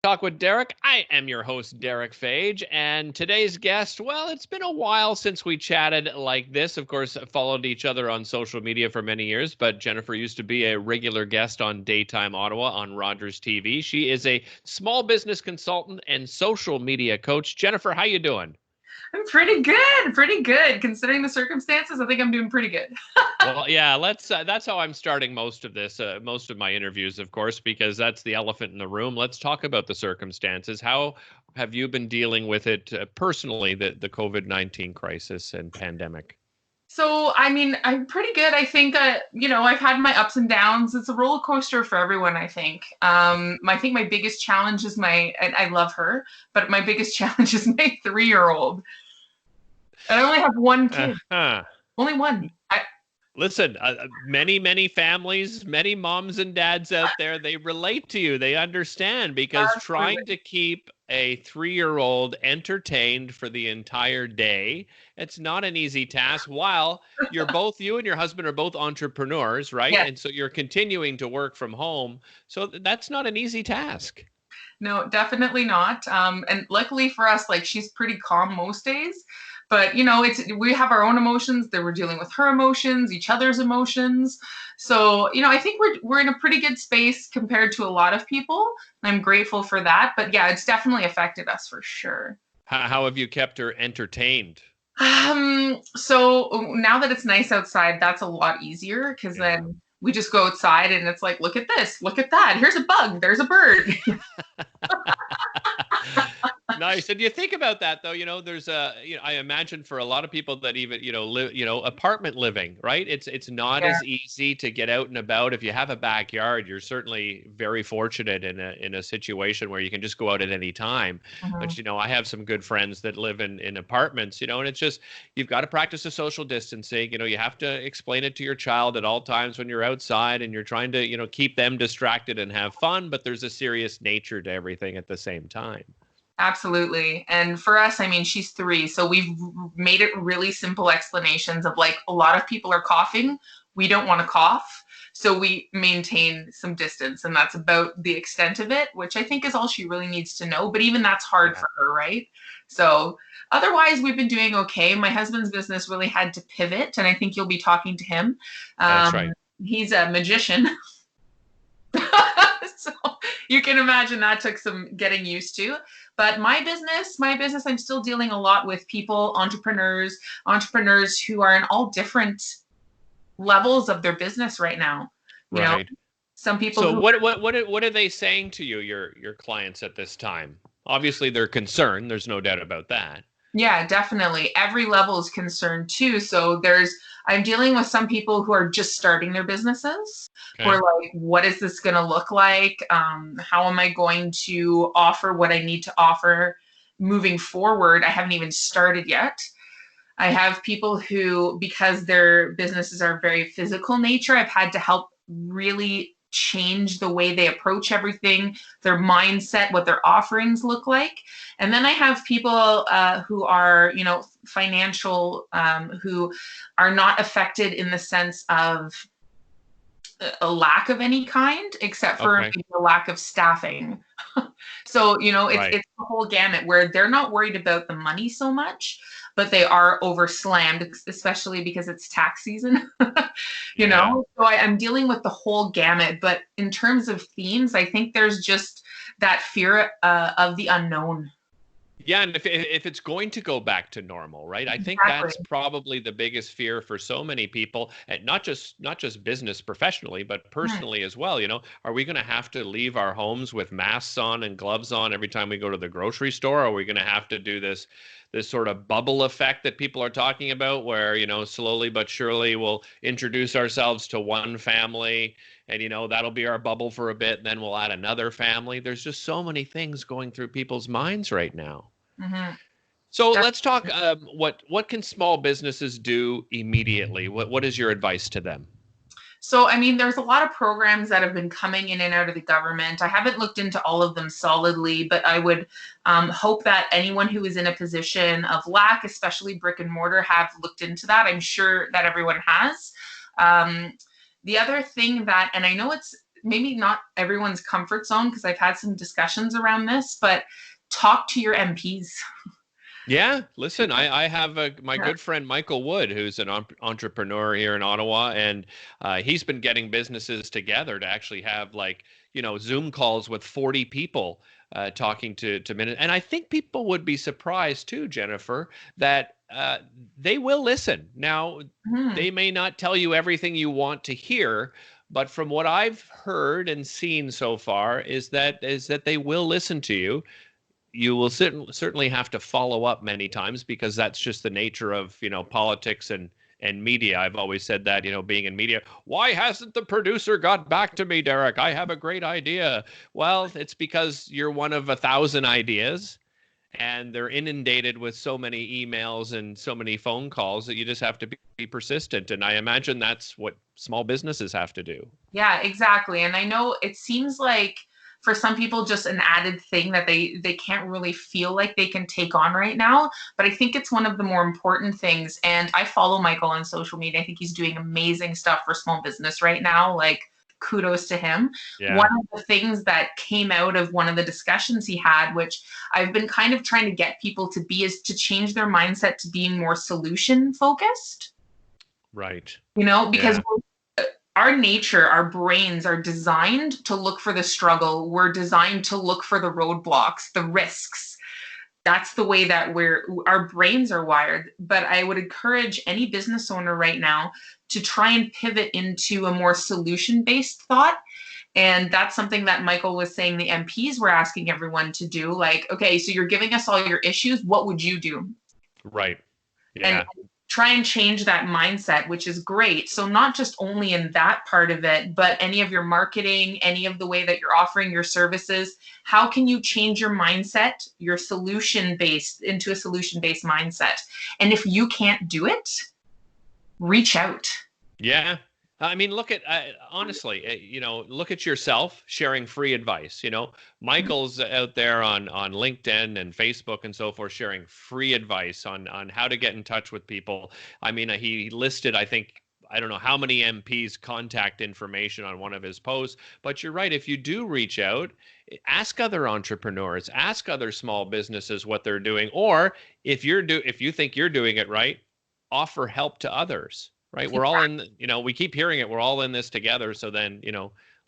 Talk with Derick. I am your host, Derick Phage, and today's guest, well, it's been a while since we chatted like this. Of course, followed each other on social media for many years, but Jennifer used to be a regular guest on Daytime Ottawa on Rogers TV. She is a small business consultant and social media coach. Jennifer, how you doing? I'm pretty good. Considering the circumstances, I think I'm doing pretty good. Well, yeah, that's how I'm starting most of this, most of my interviews, of course, because that's the elephant in the room. Let's talk about the circumstances. How have you been dealing with it personally, the COVID-19 crisis and pandemic? So, I mean, I'm pretty good. I think, I've had my ups and downs. It's a roller coaster for everyone, I think. I think my biggest challenge is and I love her, but my biggest challenge is my 3-year-old. And I only have one kid. Only one. Listen, many families, many moms and dads out there, they relate to you. They understand because trying to keep a 3-year-old entertained for the entire day, it's not an easy task. While you and your husband are both entrepreneurs, right? Yeah. And so you're continuing to work from home. So that's not an easy task. No, definitely not. And luckily for us, like she's pretty calm most days. But we have our own emotions. That we're dealing with her emotions, each other's emotions. So I think we're in a pretty good space compared to a lot of people. I'm grateful for that. But yeah, it's definitely affected us for sure. How have you kept her entertained? So now that it's nice outside, that's a lot easier because then we just go outside and it's like, look at this, look at that. Here's a bug. There's a bird. Nice. And you think about that, though, there's I imagine for a lot of people that even, live, apartment living, right? It's not as easy to get out and about. If you have a backyard, you're certainly very fortunate in a situation where you can just go out at any time. But, I have some good friends that live in apartments, and it's just, you've got to practice the social distancing. You have to explain it to your child at all times when you're outside and you're trying to, keep them distracted and have fun. But there's a serious nature to everything at the same time. Absolutely. And for us, I mean, she's 3. So we've made it really simple explanations of like a lot of people are coughing. We don't want to cough. So we maintain some distance. And that's about the extent of it, which I think is all she really needs to know. But even that's hard for her, right? So otherwise, we've been doing okay. My husband's business really had to pivot. And I think you'll be talking to him. That's right. He's a magician. So you can imagine that took some getting used to. But my business, I'm still dealing a lot with people, entrepreneurs who are in all different levels of their business right now. You know, some people. So what are they saying to you, your clients at this time? Obviously, they're concerned. There's no doubt about that. Yeah, definitely. Every level is concerned too. So I'm dealing with some people who are just starting their businesses. Who are like, what is this going to look like? How am I going to offer what I need to offer moving forward? I haven't even started yet. I have people who, because their businesses are very physical nature, I've had to help really change the way they approach everything, their mindset, what their offerings look like. And then I have people who are, financial, who are not affected in the sense of a lack of any kind, except for the lack of staffing. So, it's the whole gamut where they're not worried about the money so much, but they are overslammed, especially because it's tax season, So I'm dealing with the whole gamut. But in terms of themes, I think there's just that fear of the unknown. Yeah, and if it's going to go back to normal, right? I think that's probably the biggest fear for so many people, and not just business professionally, but personally as well. Are we going to have to leave our homes with masks on and gloves on every time we go to the grocery store? Are we going to have to do this sort of bubble effect that people are talking about, where slowly but surely we'll introduce ourselves to one family, and that'll be our bubble for a bit, and then we'll add another family? There's just so many things going through people's minds right now. So let's talk. What can small businesses do immediately? What is your advice to them? So, I mean, there's a lot of programs that have been coming in and out of the government. I haven't looked into all of them solidly, but I would hope that anyone who is in a position of lack, especially brick and mortar, have looked into that. I'm sure that everyone has. The other thing that, and I know it's maybe not everyone's comfort zone, because I've had some discussions around this, but talk to your MPs. Yeah, listen, I have my Yeah. good friend Michael Wood, who's an entrepreneur here in Ottawa, and he's been getting businesses together to actually have like, Zoom calls with 40 people talking to minute. And I think people would be surprised too, Jennifer, that they will listen. Now, Mhm. they may not tell you everything you want to hear, but from what I've heard and seen so far is that they will listen to you. You will certainly have to follow up many times because that's just the nature of politics and media. I've always said that, being in media, why hasn't the producer got back to me, Derick? I have a great idea. Well, it's because you're one of 1,000 ideas, and they're inundated with so many emails and so many phone calls that you just have to be persistent. And I imagine that's what small businesses have to do. Yeah, exactly. And I know it seems like for some people just an added thing that they can't really feel like they can take on right now, but I think it's one of the more important things. And I follow Michael on social media. I think he's doing amazing stuff for small business right now. Like, kudos to him. One Yeah. of the things that came out of one of the discussions he had, which I've been kind of trying to get people to be, is to change their mindset to being more solution focused. Right. Because Yeah. our nature, our brains are designed to look for the struggle. We're designed to look for the roadblocks, the risks. That's the way that our brains are wired. But I would encourage any business owner right now to try and pivot into a more solution-based thought. And that's something that Michael was saying the MPs were asking everyone to do. Like, okay, so you're giving us all your issues. What would you do? Right. And Yeah. try and change that mindset, which is great. So not just only in that part of it, but any of your marketing, any of the way that you're offering your services, how can you change your mindset, your solution based, into a solution based mindset? And if you can't do it, reach out. Yeah. I mean, look at honestly, look at yourself sharing free advice. Michael's out there on LinkedIn and Facebook and so forth, sharing free advice on how to get in touch with people. I mean, he listed, I don't know how many MPs contact information on one of his posts, but you're right. If you do reach out, ask other entrepreneurs, ask other small businesses what they're doing, or if you think you're doing it right, offer help to others. Right? We're all in, we keep hearing it. We're all in this together. So then,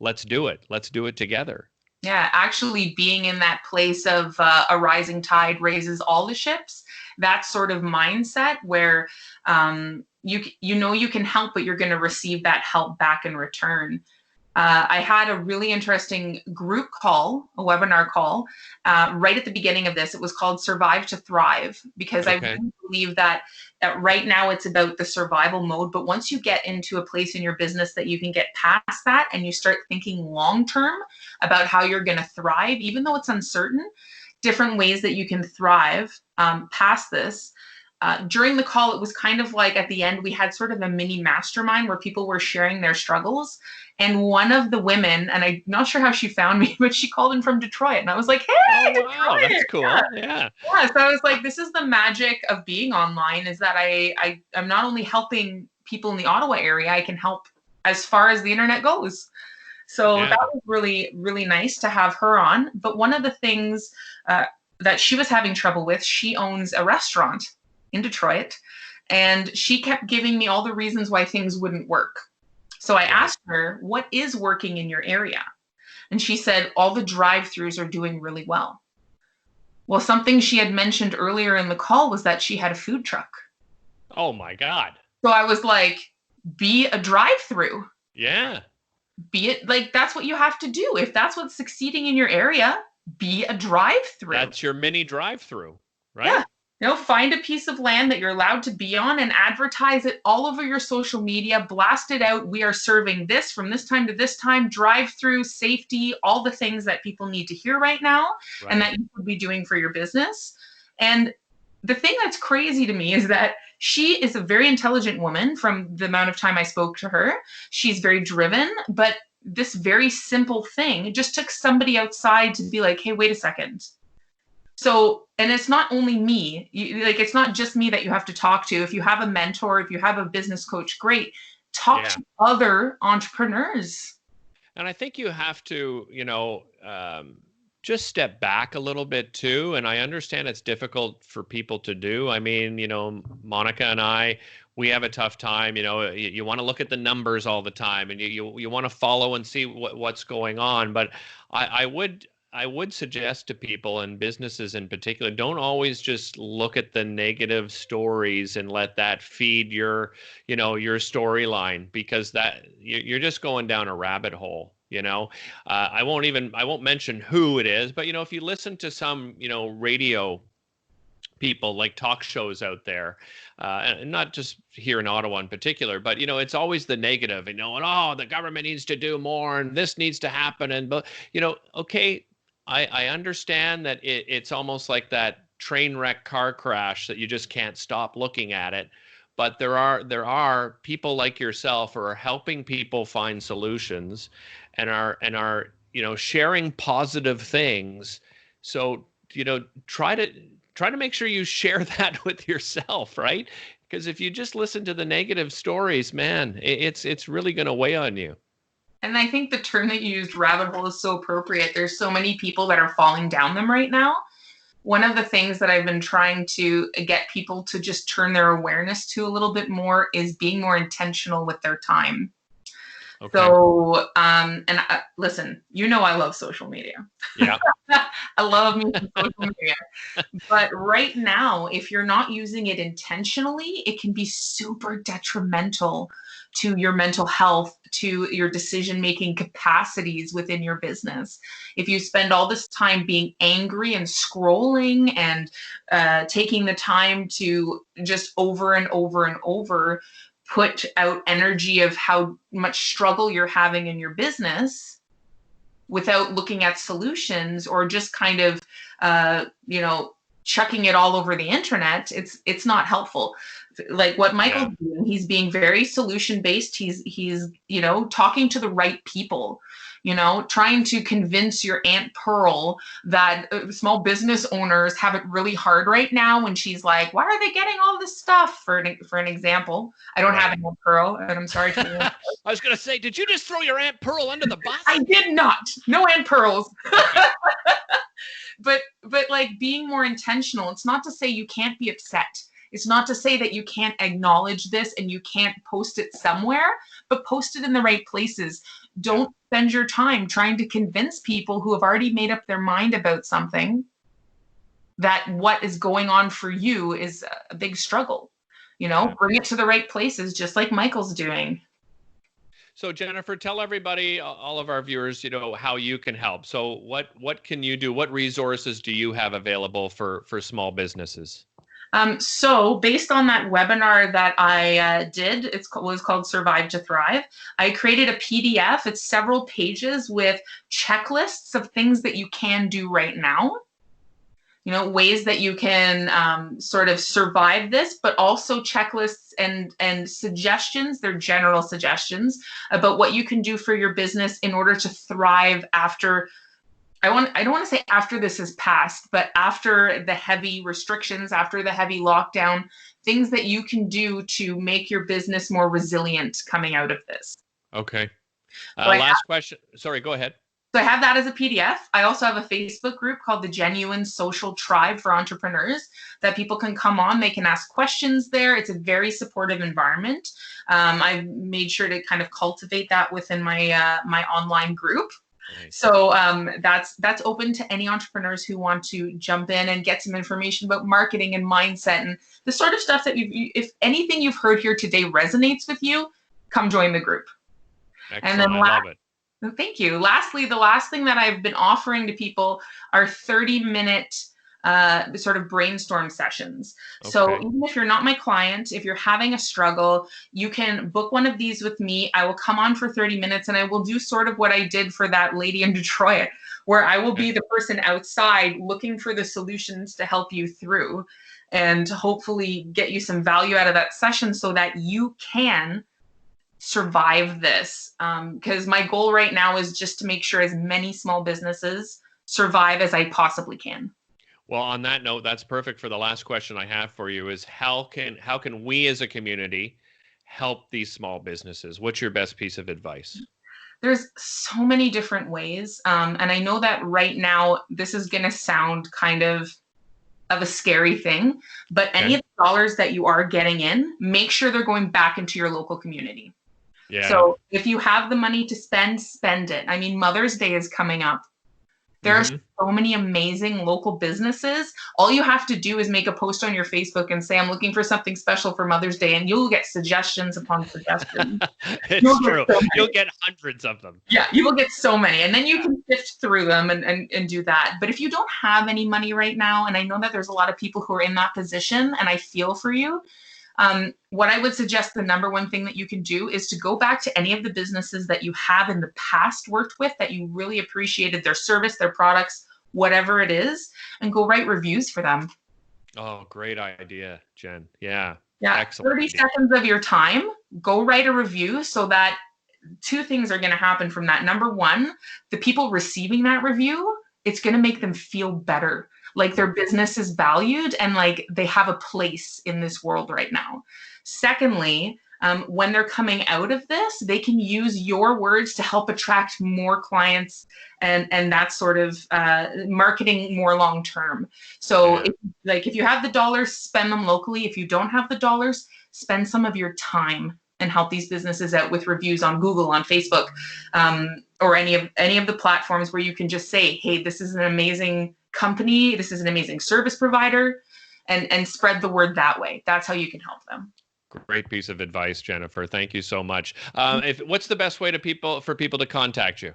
let's do it. Let's do it together. Yeah, actually being in that place of a rising tide raises all the ships. That sort of mindset where you can help, but you're going to receive that help back in return. I had a really interesting group call, a webinar call, right at the beginning of this. It was called Survive to Thrive, because I Okay. really believe that right now it's about the survival mode. But once you get into a place in your business that you can get past that and you start thinking long term about how you're going to thrive, even though it's uncertain, different ways that you can thrive past this. During the call, it was kind of like at the end, we had sort of a mini mastermind where people were sharing their struggles. And one of the women, and I'm not sure how she found me, but she called in from Detroit. And I was like, hey, Oh, wow. Detroit. That's Yeah. cool. Yeah. Yeah. So I was like, this is the magic of being online, is that I'm not only helping people in the Ottawa area, I can help as far as the internet goes. So Yeah. that was really, really nice to have her on. But one of the things that she was having trouble with, she owns a restaurant in Detroit, and she kept giving me all the reasons why things wouldn't work. So I Right. asked her, what is working in your area? And she said, all the drive-throughs are doing really well. Well, something she had mentioned earlier in the call was that she had a food truck. Oh, my God. So I was like, be a drive-through. Yeah. Be it, like, that's what you have to do. If that's what's succeeding in your area, be a drive-through. That's your mini drive-through, Yeah. right? Find a piece of land that you're allowed to be on and advertise it all over your social media. Blast it out. We are serving this from this time to this time, drive through, safety, all the things that people need to hear right now and Right. that you could be doing for your business. And the thing that's crazy to me is that she is a very intelligent woman from the amount of time I spoke to her. She's very driven, but this very simple thing, it just took somebody outside to be like, hey, wait a second. So, and it's not only me, it's not just me that you have to talk to. If you have a mentor, if you have a business coach, great. Talk Yeah. to other entrepreneurs. And I think you have to, just step back a little bit too. And I understand it's difficult for people to do. I mean, Monica and I, we have a tough time. You want to look at the numbers all the time, and you want to follow and see what's going on. But I would suggest to people and businesses in particular, don't always just look at the negative stories and let that feed your storyline, because that you're just going down a rabbit hole. I won't mention who it is, but if you listen to some radio people, like talk shows out there, and not just here in Ottawa in particular, but it's always the negative, and oh, the government needs to do more and this needs to happen. And but okay, I understand that it's almost like that train wreck car crash that you just can't stop looking at it. But there are people like yourself who are helping people find solutions, and are sharing positive things. So try to make sure you share that with yourself, right? Because if you just listen to the negative stories, man, it's really going to weigh on you. And I think the term that you used, rabbit hole, is so appropriate. There's so many people that are falling down them right now. One of the things that I've been trying to get people to just turn their awareness to a little bit more is being more intentional with their time. Okay. So, listen, I love social media. Yeah. I love me some social media. But right now, if you're not using it intentionally, it can be super detrimental to your mental health, to your decision-making capacities within your business. If you spend all this time being angry and scrolling and taking the time to just over and over and over put out energy of how much struggle you're having in your business without looking at solutions, or just kind of, chucking it all over the internet, it's not helpful. Like what Michael's doing, he's being very solution-based. He's talking to the right people, trying to convince your Aunt Pearl that small business owners have it really hard right now, when she's like, why are they getting all this stuff? For an example, I don't have an Aunt Pearl, and I'm sorry to I was going to say, did you just throw your Aunt Pearl under the bus? I did not. No Aunt Pearls. But like being more intentional. It's not to say you can't be upset. It's not to say that you can't acknowledge this and you can't post it somewhere, but post it in the right places. Don't spend your time trying to convince people who have already made up their mind about something that what is going on for you is a big struggle. Bring it to the right places, just like Michael's doing. So Jennifer, tell everybody, all of our viewers, how you can help. So what can you do? What resources do you have available for small businesses? So based on that webinar that I did, it was called Survive to Thrive. I created a PDF. It's several pages with checklists of things that you can do right now. Ways that you can sort of survive this, but also checklists and suggestions. They're general suggestions about what you can do for your business in order to thrive after. I don't want to say after this has passed, but after the heavy restrictions, after the heavy lockdown, things that you can do to make your business more resilient coming out of this. Okay. Last question. Sorry, go ahead. So I have that as a PDF. I also have a Facebook group called the Genuine Social Tribe for Entrepreneurs that people can come on. They can ask questions there. It's a very supportive environment. I've made sure to kind of cultivate that within my my online group. Nice. So that's open to any entrepreneurs who want to jump in and get some information about marketing and mindset and the sort of stuff that if anything you've heard here today resonates with you, come join the group. Excellent. And then I love it. Thank you. Lastly, the last thing that I've been offering to people are 30-minute sort of brainstorm sessions. Okay. So even if you're not my client, if you're having a struggle, you can book one of these with me. I will come on for 30 minutes and I will do sort of what I did for that lady in Detroit, where I will be the person outside looking for the solutions to help you through and hopefully get you some value out of that session so that you can survive this. Because my goal right now is just to make sure as many small businesses survive as I possibly can. Well, on that note, that's perfect for the last question I have for you is how can we as a community help these small businesses? What's your best piece of advice? There's so many different ways. And I know that right now, this is going to sound kind of a scary thing, but any of the dollars that you are getting in, make sure they're going back into your local community. Yeah. So if you have the money to spend it. I mean, Mother's Day is coming up. There are so many amazing local businesses. All you have to do is make a post on your Facebook and say, I'm looking for something special for Mother's Day, and you'll get suggestions upon suggestions. It's true. You'll get hundreds of them. Yeah, you will get so many. And then you can sift through them and do that. But if you don't have any money right now, and I know that there's a lot of people who are in that position, and I feel for you, what I would suggest, the number one thing that you can do is to go back to any of the businesses that you have in the past worked with, that you really appreciated their service, their products, whatever it is, and go write reviews for them. Oh, great idea, Jen. Yeah. Yeah. Excellent 30 seconds of your time, go write a review, so that two things are going to happen from that. Number one, the people receiving that review, it's going to make them feel better. Like their business is valued and like they have a place in this world right now. Secondly, when they're coming out of this, they can use your words to help attract more clients and that sort of marketing more long term. So if you have the dollars, spend them locally. If you don't have the dollars, spend some of your time and help these businesses out with reviews on Google, on Facebook, or any of the platforms where you can just say, hey, this is an amazing company, this is an amazing service provider, and spread the word that way. That's how you can help them. Great piece of advice, Jennifer. Thank you so much. What's the best way for people to contact you?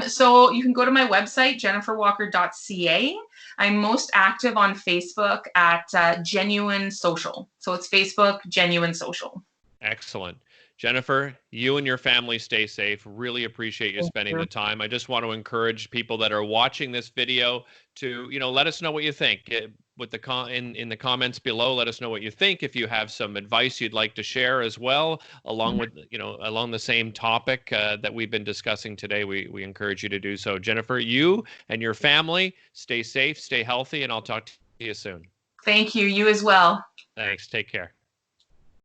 So you can go to my website, jenniferwalker.ca. I'm most active on Facebook at Genuine Social. So it's Facebook, Genuine Social. Excellent. Jennifer, you and your family stay safe. Really appreciate you spending the time. I just want to encourage people that are watching this video to, let us know what you think. With in the comments below, let us know what you think. If you have some advice you'd like to share as well, along with, along the same topic that we've been discussing today, we encourage you to do so. Jennifer, you and your family stay safe, stay healthy, and I'll talk to you soon. Thank you. You as well. Thanks. Take care.